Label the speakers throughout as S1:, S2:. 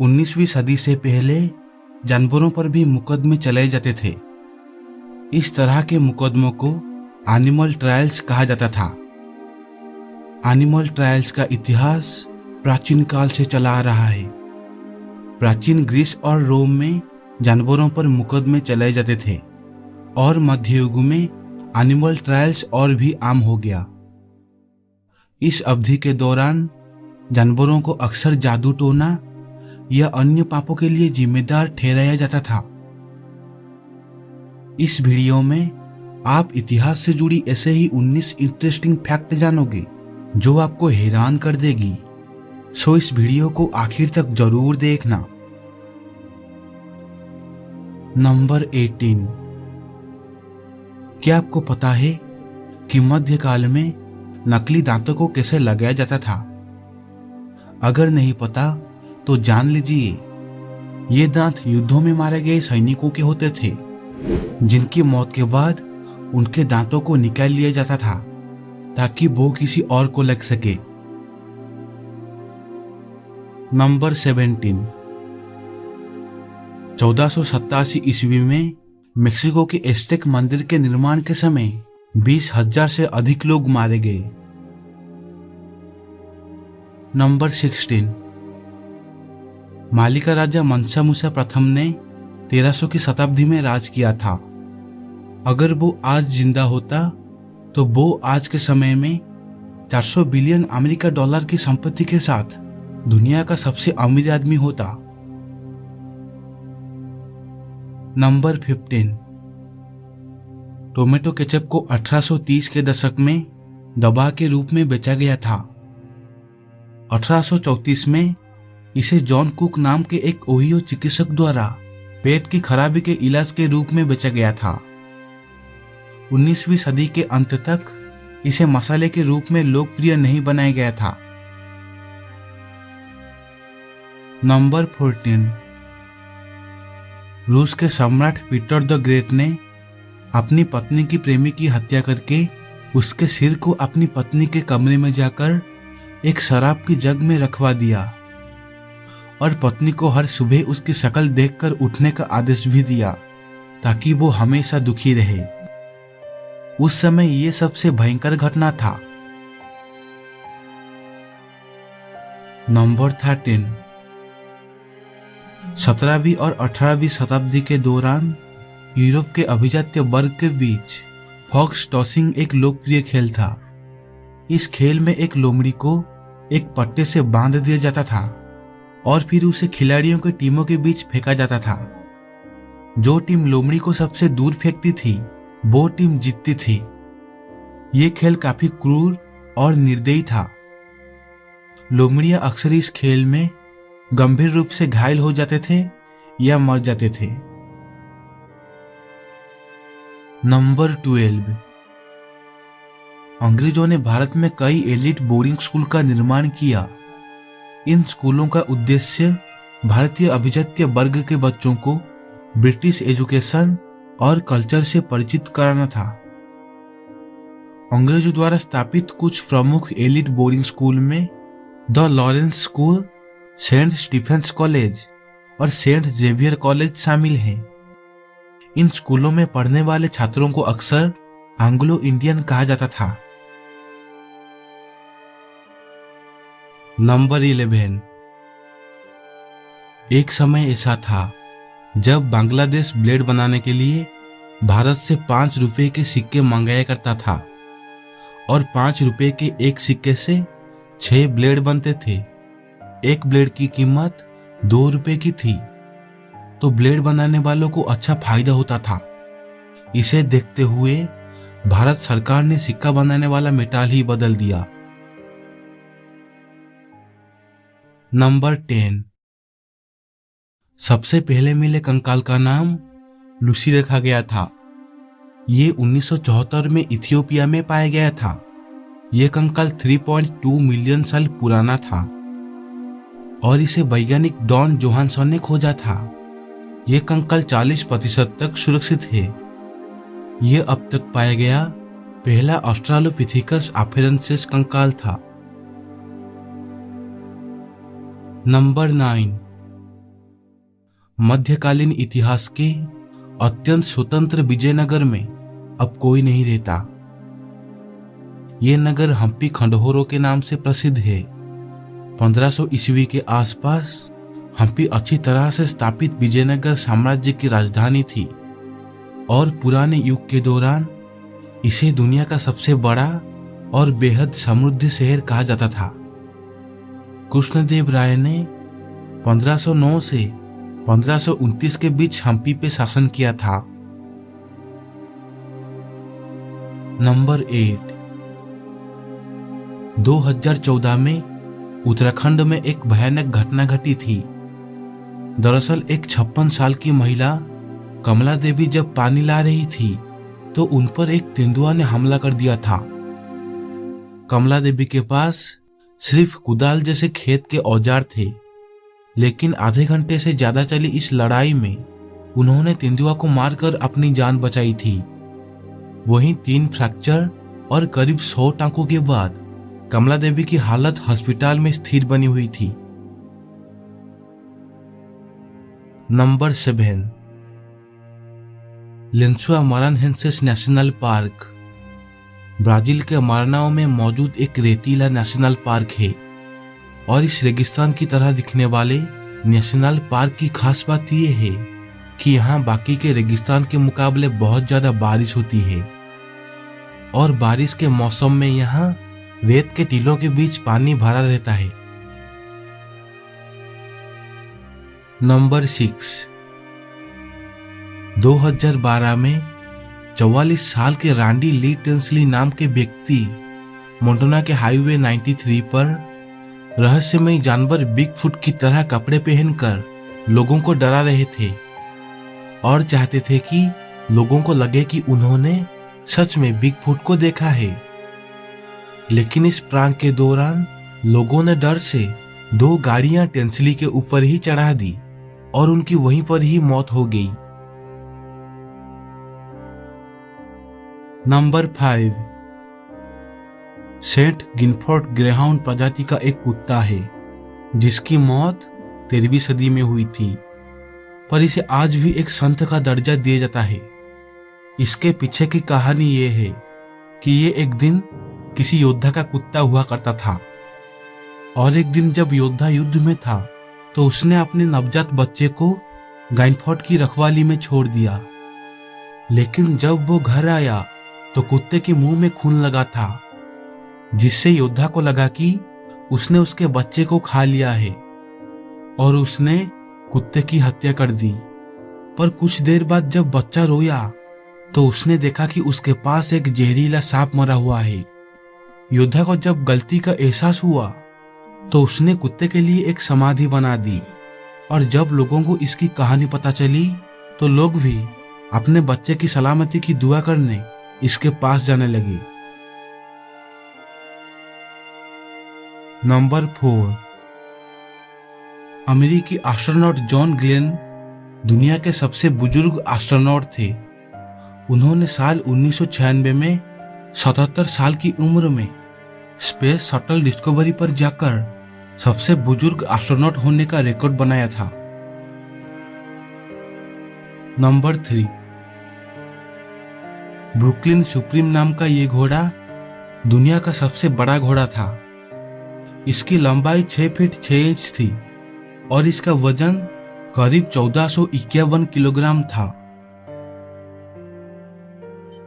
S1: 19वीं सदी से पहले जानवरों पर भी मुकदमे चलाए जाते थे। इस तरह के मुकदमों को एनिमल ट्रायल्स कहा जाता था। एनिमल ट्रायल्स का इतिहास प्राचीन काल से चला आ रहा है। प्राचीन ग्रीस और रोम में जानवरों पर मुकदमे चलाए जाते थे और मध्य युग में एनिमल ट्रायल्स और भी आम हो गया। इस अवधि के दौरान जानवरों को अक्सर जादू टोना या अन्य पापों के लिए जिम्मेदार ठहराया जाता था। इस वीडियो में आप इतिहास से जुड़ी ऐसे ही 19 इंटरेस्टिंग फैक्ट जानोगे जो आपको हैरान कर देगी। सो इस वीडियो को आखिर तक जरूर देखना। नंबर 18। क्या आपको पता है कि मध्यकाल में नकली दांतों को कैसे लगाया जाता था? अगर नहीं पता तो जान लीजिए। ये दांत युद्धों में मारे गए सैनिकों के होते थे, जिनकी मौत के बाद उनके दांतों को निकाल लिया जाता था ताकि वो किसी और को लग सके। नंबर 17। 1487 ईस्वी में मेक्सिको के एस्टेक मंदिर के निर्माण के समय 20,000 से अधिक लोग मारे गए। नंबर 16। माली का राजा मनसा मूसा प्रथम ने 1300 की शताब्दी में राज किया था। अगर वो आज जिंदा होता तो वो आज के समय में 400 बिलियन अमेरिका डॉलर की संपत्ति के साथ दुनिया का सबसे अमीर आदमी होता। नंबर 15। टोमेटो केचप को 1830 के दशक में दवा के रूप में बेचा गया था। 1834 में इसे जॉन कुक नाम के एक ओहियो चिकित्सक द्वारा पेट की खराबी के इलाज के रूप में बेचा गया था। 19वीं सदी के अंत तक इसे मसाले के रूप में लोकप्रिय नहीं बनाया गया था। नंबर 14। रूस के सम्राट पीटर द ग्रेट ने अपनी पत्नी की प्रेमी की हत्या करके उसके सिर को अपनी पत्नी के कमरे में जाकर एक शराब की जग में रखवा दिया और पत्नी को हर सुबह उसकी शक्ल देखकर उठने का आदेश भी दिया ताकि वो हमेशा दुखी रहे। उस समय ये सबसे भयंकर घटना था। नंबर 13। 17वीं और 18वीं शताब्दी के दौरान यूरोप के अभिजात्य वर्ग के बीच फॉक्स टॉसिंग एक लोकप्रिय खेल था। इस खेल में एक लोमड़ी को एक पट्टे से बांध दिया जाता था और फिर उसे खिलाड़ियों की टीमों के बीच फेंका जाता था। जो टीम लोमड़ी को सबसे दूर फेंकती थी वो टीम जीतती थी। ये खेल काफी क्रूर और निर्दयी था। लोमड़ियां अक्सर इस खेल में गंभीर रूप से घायल हो जाते थे या मर जाते थे। नंबर 12। अंग्रेजों ने भारत में कई एलिट बोर्डिंग स्कूल का निर्माण किया। इन स्कूलों का उद्देश्य भारतीय अभिजात्य वर्ग के बच्चों को ब्रिटिश एजुकेशन और कल्चर से परिचित कराना था। अंग्रेजों द्वारा स्थापित कुछ प्रमुख एलिट बोर्डिंग स्कूल में the Lawrence school, saint Stephen's college और सेंट जेवियर कॉलेज शामिल हैं। इन स्कूलों में पढ़ने वाले छात्रों को अक्सर एंग्लो इंडियन कहा जाता था। नंबर 11। एक समय ऐसा था जब बांग्लादेश ब्लेड बनाने के लिए भारत से 5 रुपए के सिक्के मंगाया करता था और 5 रुपए के एक सिक्के से 6 ब्लेड बनते थे। एक ब्लेड की कीमत 2 रुपए की थी, तो ब्लेड बनाने वालों को अच्छा फायदा होता था। इसे देखते हुए भारत सरकार ने सिक्का बनाने वाला मेटाल ही बदल दिया। नंबर 10। सबसे पहले मिले कंकाल का नाम लूसी रखा गया था। ये 1974 में इथियोपिया में पाया गया था। यह कंकाल 3.2 मिलियन साल पुराना था और इसे वैज्ञानिक डॉन जोहानसन ने खोजा था। यह कंकाल 40% तक सुरक्षित है। यह अब तक पाया गया पहला ऑस्ट्रालोपिथेकस अफेरेंसिस कंकाल था। नंबर 9। मध्यकालीन इतिहास के अत्यंत स्वतंत्र विजयनगर में अब कोई नहीं रहता। ये नगर हम्पी खंडहरों के नाम से प्रसिद्ध है। 1500 ईस्वी के आसपास हम्पी अच्छी तरह से स्थापित विजयनगर साम्राज्य की राजधानी थी और पुराने युग के दौरान इसे दुनिया का सबसे बड़ा और बेहद समृद्ध शहर कहा जाता था। कृष्णदेव राय ने 1509 से 1529 के बीच हम्पी पे शासन किया था। नंबर 8, 2014 में उत्तराखंड में एक भयानक घटना घटी थी। दरअसल एक 56 साल की महिला कमला देवी जब पानी ला रही थी तो उन पर एक तेंदुआ ने हमला कर दिया था। कमला देवी के पास सिर्फ कुदाल जैसे खेत के औजार थे, लेकिन आधे घंटे से ज्यादा चली इस लड़ाई में उन्होंने तेंदुआ को मारकर अपनी जान बचाई थी। वहीं 3 फ्रैक्चर और करीब 100 टांकों के बाद कमला देवी की हालत अस्पताल में स्थिर बनी हुई थी। नंबर 7, लेंसुआ मारानहेंसेस नेशनल पार्क ब्राजील के मारनाओ में मौजूद एक रेतीला नेशनल पार्क है और इस रेगिस्तान की तरह दिखने वाले नेशनल पार्क की खास बात यह है कि यहाँ बाकी के रेगिस्तान के मुकाबले बहुत ज्यादा बारिश होती है और बारिश के मौसम में यहाँ रेत के टीलों के बीच पानी भरा रहता है। नंबर 6, 2012 में 44 साल के रांडी ली टेंसली नाम के व्यक्ति मोंटाना के हाईवे 93 पर रहस्यमय जानवर बिगफुट की तरह कपड़े पहनकर लोगों को डरा रहे थे और चाहते थे कि लोगों को लगे कि उन्होंने सच में बिगफुट को देखा है। लेकिन इस प्रांक के दौरान लोगों ने डर से 2 गाड़ियां टेंसली के ऊपर ही चढ़ा दी और उनकी वहीं पर ही मौत हो गई। नंबर 5, सेंट गिनफोर्ड ग्रेहाउंड प्रजाति का एक कुत्ता है जिसकी मौत 13वीं सदी में हुई थी, पर इसे आज भी एक संत का दर्जा दिया जाता है। इसके पीछे की कहानी ये है कि ये एक दिन किसी योद्धा का कुत्ता हुआ करता था और एक दिन जब योद्धा युद्ध में था तो उसने अपने नवजात बच्चे को गाइनफोर्ड की रखवाली में छोड़ दिया। लेकिन जब वो घर आया तो कुत्ते के मुंह में खून लगा था, जिससे योद्धा को लगा कि उसने उसके बच्चे को खा लिया है और उसने कुत्ते की हत्या कर दी। पर कुछ देर बाद जब बच्चा रोया तो उसने देखा कि उसके पास एक जहरीला सांप मरा हुआ है। योद्धा को जब गलती का एहसास हुआ तो उसने कुत्ते के लिए एक समाधि बना दी और जब लोगों को इसकी कहानी पता चली तो लोग भी अपने बच्चे की सलामती की दुआ करने इसके पास जाने लगे। नंबर 4, अमेरिकी एस्ट्रोनॉट जॉन ग्लेन दुनिया के सबसे बुजुर्ग एस्ट्रोनॉट थे। उन्होंने साल 1996 में 77 साल की उम्र में स्पेस शटल डिस्कवरी पर जाकर सबसे बुजुर्ग एस्ट्रोनॉट होने का रिकॉर्ड बनाया था। नंबर 3, ब्रुकलिन सुप्रीम नाम का ये घोड़ा दुनिया का सबसे बड़ा घोड़ा था। इसकी लंबाई 6 फीट 6 इंच थी और इसका वजन करीब 1451 किलोग्राम था।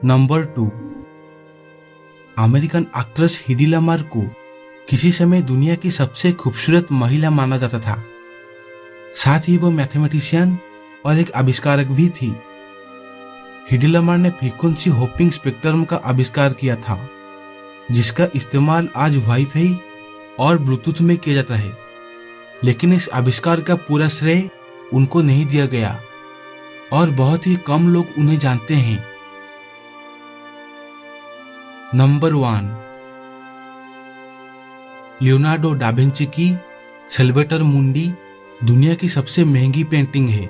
S1: Number 2, American actress Heidi Lamar को किसी समय दुनिया की सबसे खूबसूरत महिला माना जाता था। साथ ही वो मैथमेटिशियन और एक आविष्कारक भी थी। हेडी लामार ने फ्रीक्वेंसी होपिंग स्पेक्ट्रम का आविष्कार किया था, जिसका इस्तेमाल आज वाईफाई और ब्लूटूथ में किया जाता है। लेकिन इस आविष्कार का पूरा श्रेय उनको नहीं दिया गया और बहुत ही कम लोग उन्हें जानते हैं। नंबर 1, लियोनार्डो डा विंची की सेल्वेटर मुंडी दुनिया की सबसे महंगी पेंटिंग है,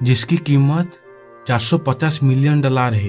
S1: जिसकी कीमत $450 मिलियन है।